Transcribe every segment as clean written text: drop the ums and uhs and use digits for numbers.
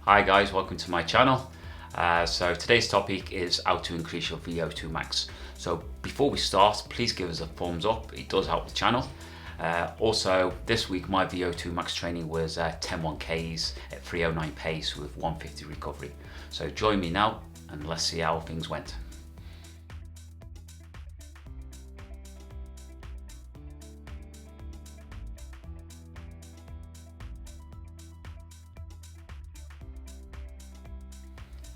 Hi guys, welcome to my channel. So today's topic is how to increase your VO2 max. So before we start, please give us a thumbs up, it does help the channel. Also, this week my VO2 max training was 10 1Ks at 309 pace with 150 recovery. So join me now and let's see how things went.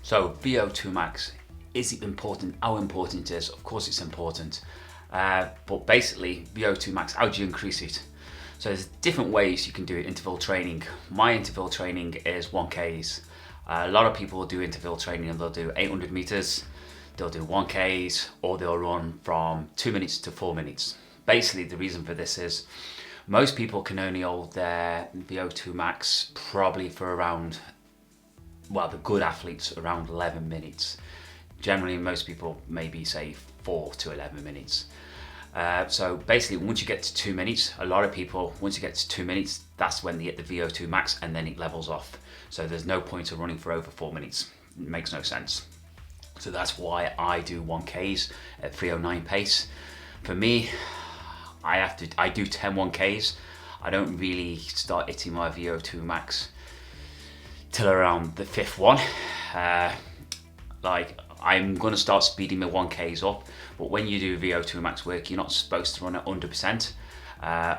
So VO2 max, is it important? How important it is? Of course it's important. But basically VO2 max, how do you increase it? So there's different ways you can do it. Interval training. My interval training is 1Ks. A lot of people do interval training and they'll do 800 meters, they'll do 1Ks, or they'll run from 2 minutes to 4 minutes. Basically the reason for this is most people can only hold their VO2 max probably for around, well, the good athletes around 11 minutes. Generally, most people maybe say 4 to 11 minutes. So basically, once you get to 2 minutes, a lot of people, once you get to 2 minutes, that's when they hit the VO2 max and then it levels off. So there's no point of running for over 4 minutes. It makes no sense. So that's why I do 1Ks at 309 pace. For me, I do 10 1Ks. I don't really start hitting my VO2 max till around the fifth one. Like I'm gonna start speeding my 1Ks up, but when you do VO2 max work, you're not supposed to run at 100%.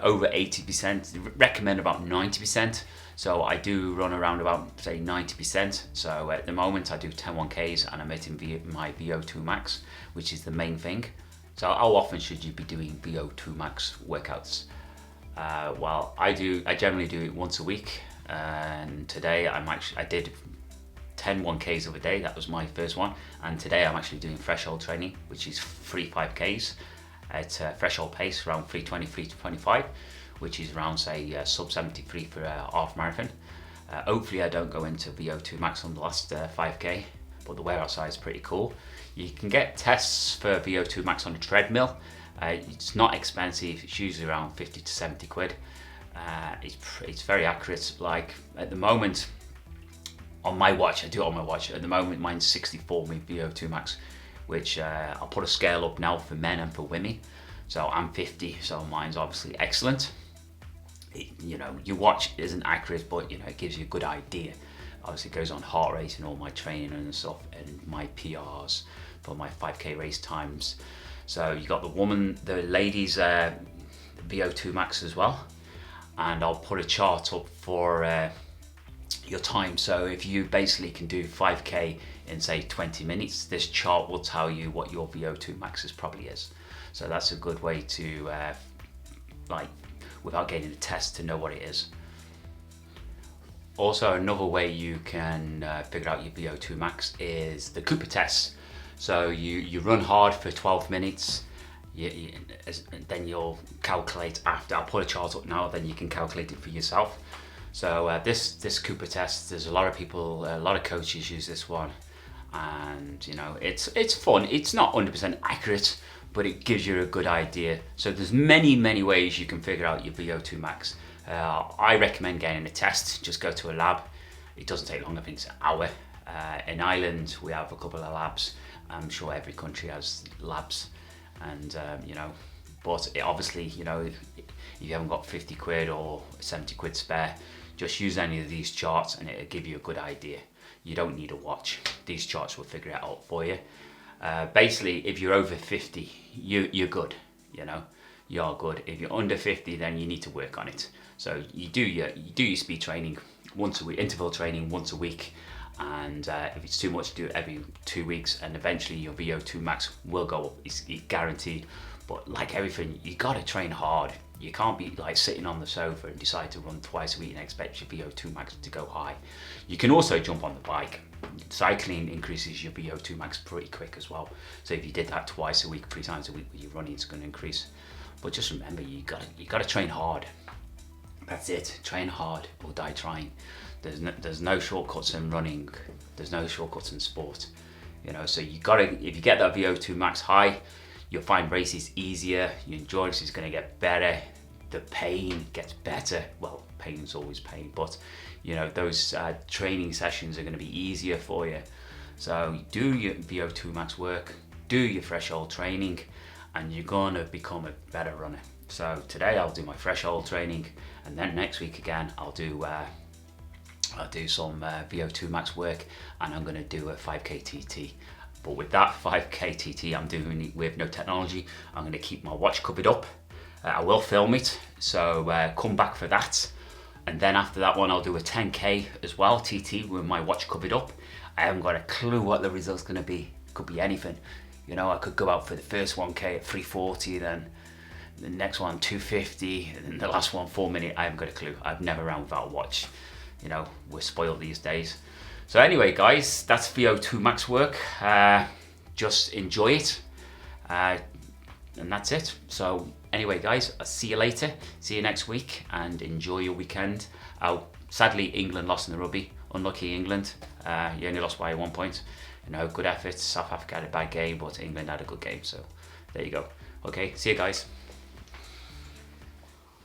Over 80%, recommend about 90%. So I do run around about say 90%. So at the moment I do 10 1Ks and I'm hitting my VO2 max, which is the main thing. So how often should you be doing VO2 max workouts? Well, I generally do it once a week. And today I did 10 1Ks of a day. That was my first one, and today I'm actually doing threshold training, which is 3 5Ks at threshold pace around 320 325, which is around say sub 73 for a half marathon. Hopefully I don't go into VO2 max on the last 5K, but the way outside is pretty cool. You can get tests for VO2 max on a treadmill. It's not expensive, it's usually around 50 to 70 quid. It's very accurate. Like at the moment on my watch, I do it on my watch. At the moment mine's 64 with VO2 max, which I'll put a scale up now for men and for women. So I'm 50, so mine's obviously excellent. Your watch isn't accurate, but it gives you a good idea. Obviously it goes on heart rate and all my training and stuff and my PRs for my 5K race times. So you got the ladies VO2 max as well. And I'll put a chart up for your time. So if you basically can do 5K in say 20 minutes, this chart will tell you what your VO2 max probably is. So that's a good way to, without getting a test, to know what it is. Also, another way you can figure out your VO2 max is the Cooper test. So you run hard for 12 minutes, then you'll calculate after. I'll put a chart up now, then you can calculate it for yourself. So this Cooper test, there's a lot of people, a lot of coaches use this one, and it's fun. It's not 100% accurate, but it gives you a good idea. So there's many ways you can figure out your VO2 max. I recommend getting a test. Just go to a lab. It doesn't take long, I think it's an hour. In Ireland we have a couple of labs. I'm sure every country has labs. And but obviously if you haven't got 50 quid or 70 quid spare, just use any of these charts and it'll give you a good idea. You don't need a watch, these charts will figure it out for you. Basically if you're over 50, you're good. You're good. If you're under 50, then you need to work on it. So you do your speed training once a week, interval training once a week. And if it's too much, do it every 2 weeks, and eventually your VO2 max will go up. It's guaranteed. But like everything, you gotta train hard. You can't be like sitting on the sofa and decide to run twice a week and expect your VO2 max to go high. You can also jump on the bike. Cycling increases your VO2 max pretty quick as well. So if you did that twice a week, 3 times a week, your running is going to increase. But just remember, you gotta train hard. That's it. Train hard or die trying. There's no shortcuts in running. There's no shortcuts in sport. So if you get that VO2 max high, you'll find races easier. Your endurance is going to get better. The pain gets better. Well, pain's always pain, but you know, those training sessions are going to be easier for you. So do your VO2 max work, do your threshold training, and you're going to become a better runner. So today I'll do my threshold training, and then next week again I'll do some VO2 max work, and I'm going to do a 5k TT. But with that 5k TT, I'm doing it with no technology. I'm going to keep my watch covered up. I will film it, so come back for that. And then after that one, I'll do a 10k as well, TT, with my watch covered up. I haven't got a clue what the result's going to be. It could be anything. You know, I could go out for the first 1k at 3:40, then the next one 2:50, and then the last one 4 minutes. I haven't got a clue. I've never ran without a watch. You know, we're spoiled these days. So anyway, guys, that's VO2 max work. Just enjoy it, and that's it. So anyway, guys, I'll see you later. See you next week, and enjoy your weekend. Sadly, England lost in the rugby. Unlucky England. You only lost by 1 point. You know, good effort. South Africa had a bad game, but England had a good game. So there you go. Okay, see you guys.